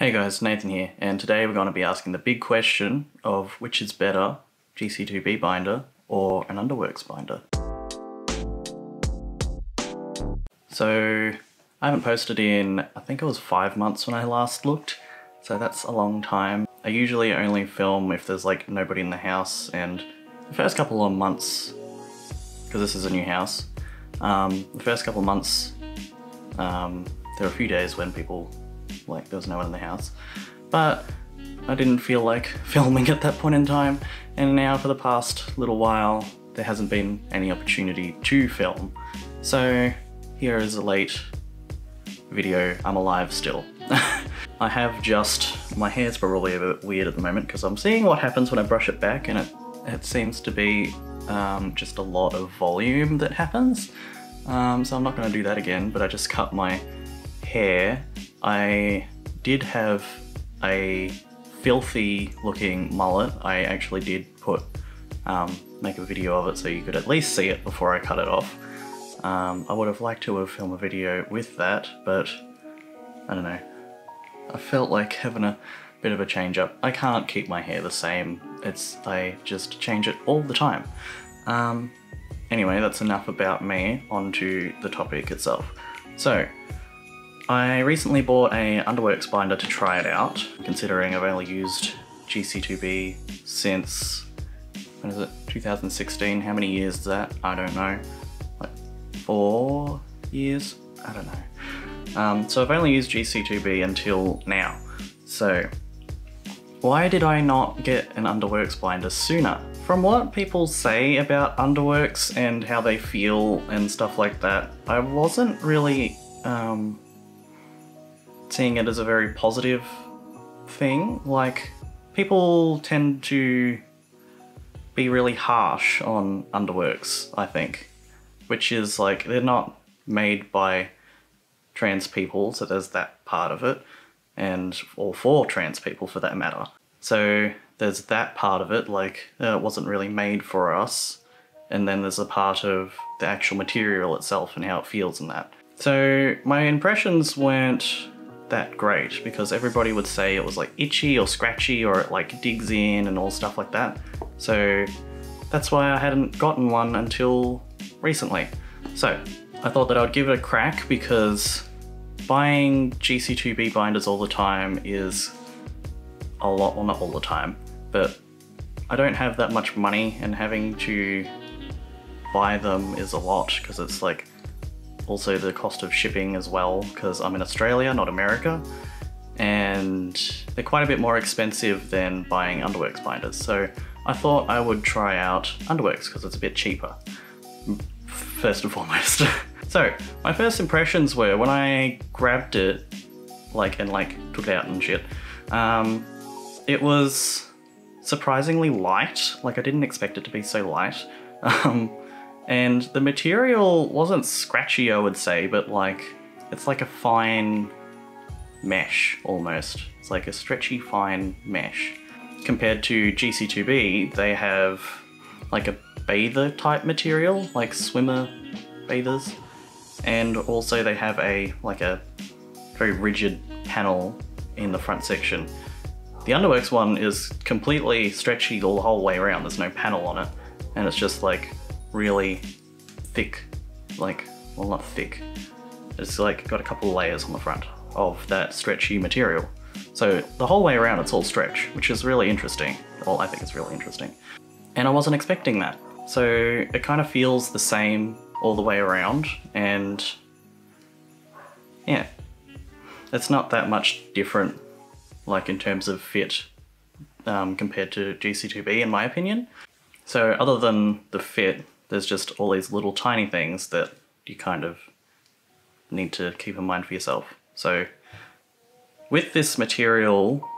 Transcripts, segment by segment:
Hey guys, Nathan here, and today we're going to be asking the big question of which is better, GC2B binder or an UNDERWORKS binder. So I haven't posted in, I think it was 5 months when I last looked, so that's a long time. I usually only film if there's like nobody in the house, and the first couple of months, because this is a new house, the first couple of months there were a few days when there was no one in the house, but I didn't feel like filming at that point in time, and now for the past little while there hasn't been any opportunity to film. So here is a late video. I'm alive still. I have my hair's probably a bit weird at the moment because I'm seeing what happens when I brush it back, and it seems to be just a lot of volume that happens. So I'm not going to do that again, but I just cut my hair. I did have a filthy looking mullet. I actually did make a video of it so you could at least see it before I cut it off. I would have liked to have filmed a video with that, but I don't know. I felt like having a bit of a change up. I can't keep my hair the same. I just change it all the time. Anyway, that's enough about me. On to the topic itself. So, I recently bought a UNDERWORKS binder to try it out, considering I've only used GC2B since, when is it, 2016? How many years is that? I don't know. Like 4 years? I don't know. So I've only used GC2B until now. So why did I not get an UNDERWORKS binder sooner? From what people say about UNDERWORKS and how they feel and stuff like that, I wasn't really seeing it as a very positive thing. Like, people tend to be really harsh on UNDERWORKS, I think, which is like, they're not made by trans people, so there's that part of it, or for trans people for that matter. So there's that part of it, like, it wasn't really made for us, and then there's a part of the actual material itself and how it feels and that. So my impressions weren't that great, because everybody would say it was like itchy or scratchy, or it like digs in and all stuff like that. So that's why I hadn't gotten one until recently. So I thought that I'd give it a crack, because buying GC2B binders all the time is a lot. Well, not all the time, but I don't have that much money, and having to buy them is a lot, because it's like also the cost of shipping as well, because I'm in Australia, not America, and they're quite a bit more expensive than buying UNDERWORKS binders. So I thought I would try out UNDERWORKS because it's a bit cheaper, first and foremost. So my first impressions were, when I grabbed it, and took it out and shit, it was surprisingly light. Like, I didn't expect it to be so light. And the material wasn't scratchy, I would say, but like, it's like a fine mesh almost. It's like a stretchy fine mesh. Compared to GC2B, they have like a bather type material, like swimmer bathers. And also they have a very rigid panel in the front section. The UNDERWORKS one is completely stretchy the whole way around. There's no panel on it, and it's just like really thick, well, not thick. It's like got a couple of layers on the front of that stretchy material. So the whole way around it's all stretch, which is really interesting. Well, I think it's really interesting. And I wasn't expecting that. So it kind of feels the same all the way around, and yeah, it's not that much different, like in terms of fit, compared to GC2B in my opinion. So other than the fit, there's just all these little tiny things that you kind of need to keep in mind for yourself. So with this material,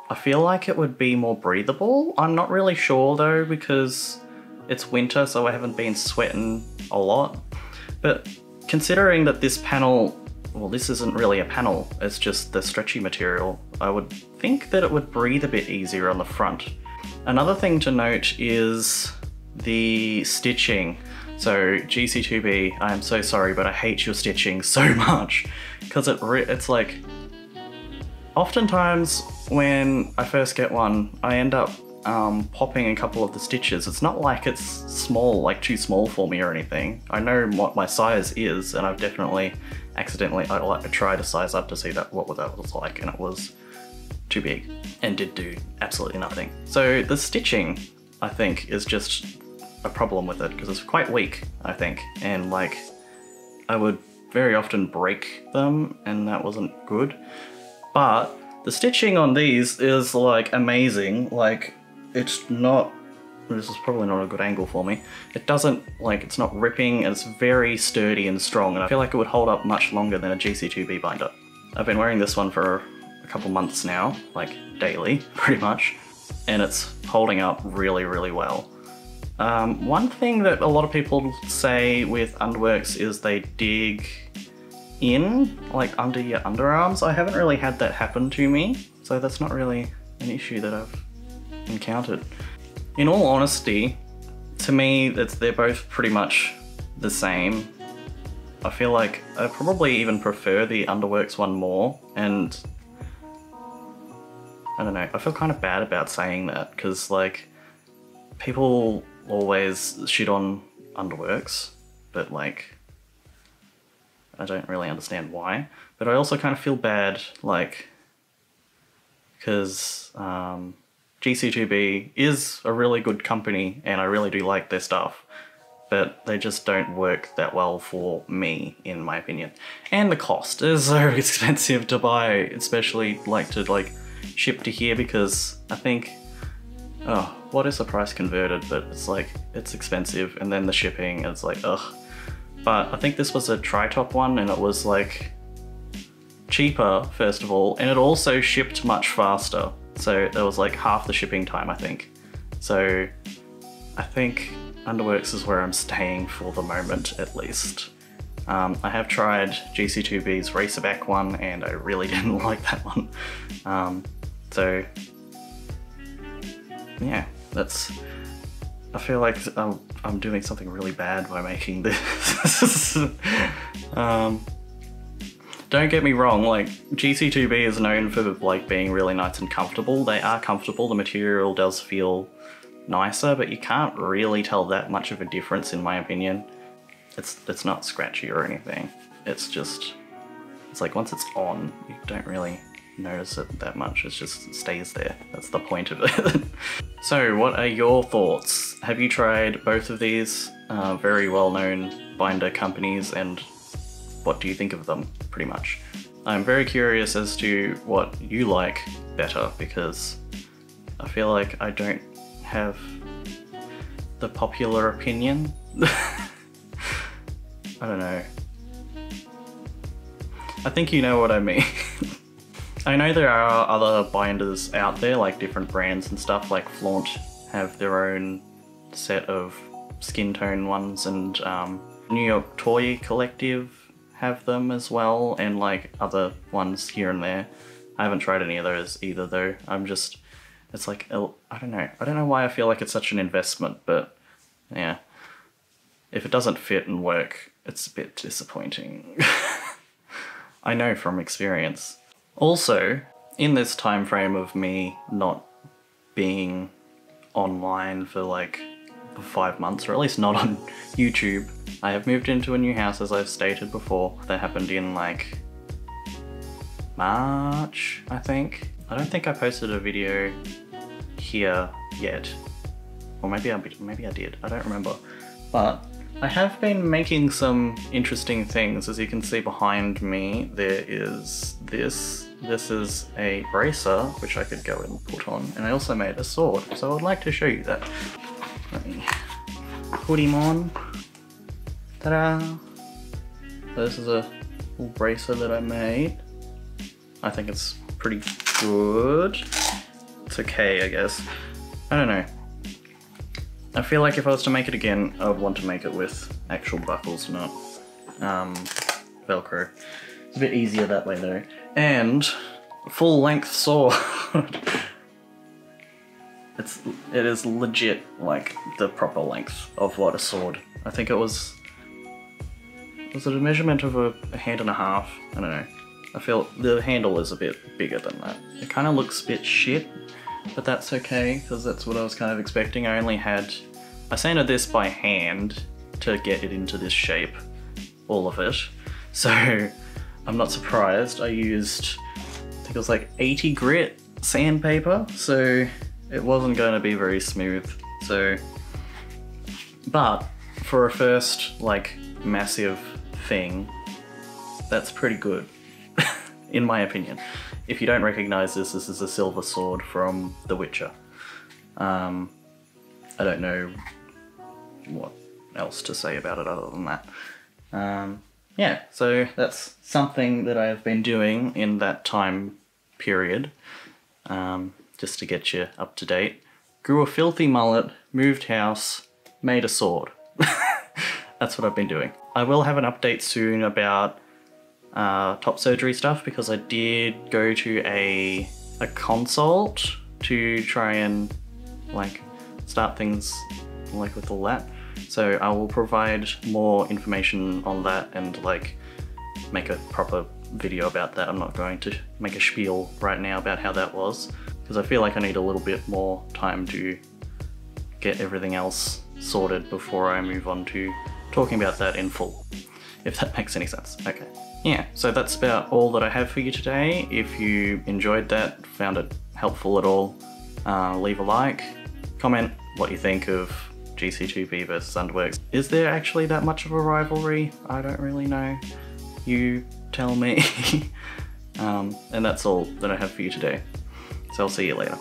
I feel like it would be more breathable. I'm not really sure though, because it's winter, so I haven't been sweating a lot. But considering that this panel, well, this isn't really a panel, it's just the stretchy material, I would think that it would breathe a bit easier on the front. Another thing to note is the stitching. So GC2B, I am so sorry, but I hate your stitching so much, because it's like, Oftentimes when I first get one, I end up popping a couple of the stitches. It's not like it's small, like too small for me or anything. I know what my size is, and I've definitely accidentally, I tried to size up to see that what that was like, and it was too big and did do absolutely nothing. So the stitching, I think, is just a problem with it because it's quite weak, I think, and like I would very often break them, and that wasn't good. But the stitching on these is like amazing. Like it's not, this is probably not a good angle for me. It doesn't, like, it's not ripping, and it's very sturdy and strong, and I feel like it would hold up much longer than a GC2B binder. I've been wearing this one for a couple months now, like daily, pretty much, and it's holding up really, really well. One thing that a lot of people say with UNDERWORKS is they dig in, like under your underarms. I haven't really had that happen to me, so that's not really an issue that I've encountered. In all honesty, to me, they're both pretty much the same. I feel like I probably even prefer the UNDERWORKS one more, and I don't know, I feel kind of bad about saying that, because like, people always shit on UNDERWORKS, but like, I don't really understand why. But I also kind of feel bad, like, because GC2B is a really good company and I really do like their stuff, but they just don't work that well for me, in my opinion. And the cost is so expensive to buy, especially like to like ship to here, because I think, oh, what is the price converted? But it's like, it's expensive, and then the shipping is like, ugh. But I think this was a tri-top one, and it was like cheaper, first of all, and it also shipped much faster. So there was like half the shipping time, I think. So I think UNDERWORKS is where I'm staying for the moment, at least. I have tried GC2B's Racerback one, and I really didn't like that one. So yeah, that's, I feel like I'm doing something really bad by making this. Don't get me wrong, like GC2B is known for like being really nice and comfortable. They are comfortable, the material does feel nicer, but you can't really tell that much of a difference, in my opinion. It's not scratchy or anything. It's just, it's like once it's on, you don't really notice it that much. It just stays there. That's the point of it. So what are your thoughts? Have you tried both of these very well-known binder companies, and what do you think of them, pretty much? I'm very curious as to what you like better, because I feel like I don't have the popular opinion. I don't know. I think you know what I mean. I know there are other binders out there, like different brands and stuff, like Flaunt have their own set of skin tone ones, and New York Toy Collective have them as well, and like other ones here and there. I haven't tried any of those either though. I'm just, it's like, I don't know why I feel like it's such an investment, but yeah. If it doesn't fit and work, it's a bit disappointing. I know from experience. Also, in this time frame of me not being online for like 5 months, or at least not on YouTube, I have moved into a new house, as I've stated before. That happened in like March, I think. I don't think I posted a video here yet, or maybe I did, I don't remember. But I have been making some interesting things. As you can see behind me, there is this. This is a bracer, which I could go and put on, and I also made a sword, so I'd like to show you that. Let me put him on. Ta-da! So this is a little bracer that I made. I think it's pretty good. It's okay, I guess. I don't know. I feel like if I was to make it again, I would want to make it with actual buckles, not Velcro. It's a bit easier that way though. And full length sword. It is legit like the proper length of what a sword. I think it was it a measurement of a hand and a half? I don't know. I feel the handle is a bit bigger than that. It kind of looks a bit shit, but that's okay, because that's what I was kind of expecting. I sanded this by hand to get it into this shape, all of it. So I'm not surprised. I used, I think it was like 80 grit sandpaper, so it wasn't going to be very smooth. So, but for a first like massive thing, that's pretty good, in my opinion. If you don't recognize this, this is a silver sword from The Witcher. I don't know what else to say about it other than that. Yeah, so that's something that I have been doing in that time period, just to get you up to date. Grew a filthy mullet, moved house, made a sword. That's what I've been doing. I will have an update soon about top surgery stuff, because I did go to a consult to try and like start things like with all that. So I will provide more information on that and like make a proper video about that. I'm not going to make a spiel right now about how that was, because I feel like I need a little bit more time to get everything else sorted before I move on to talking about that in full, if that makes any sense. Okay. Yeah, so that's about all that I have for you today. If you enjoyed that, found it helpful at all, leave a like, comment what you think of GC2B versus UNDERWORKS. Is there actually that much of a rivalry? I don't really know. You tell me. And that's all that I have for you today. So I'll see you later.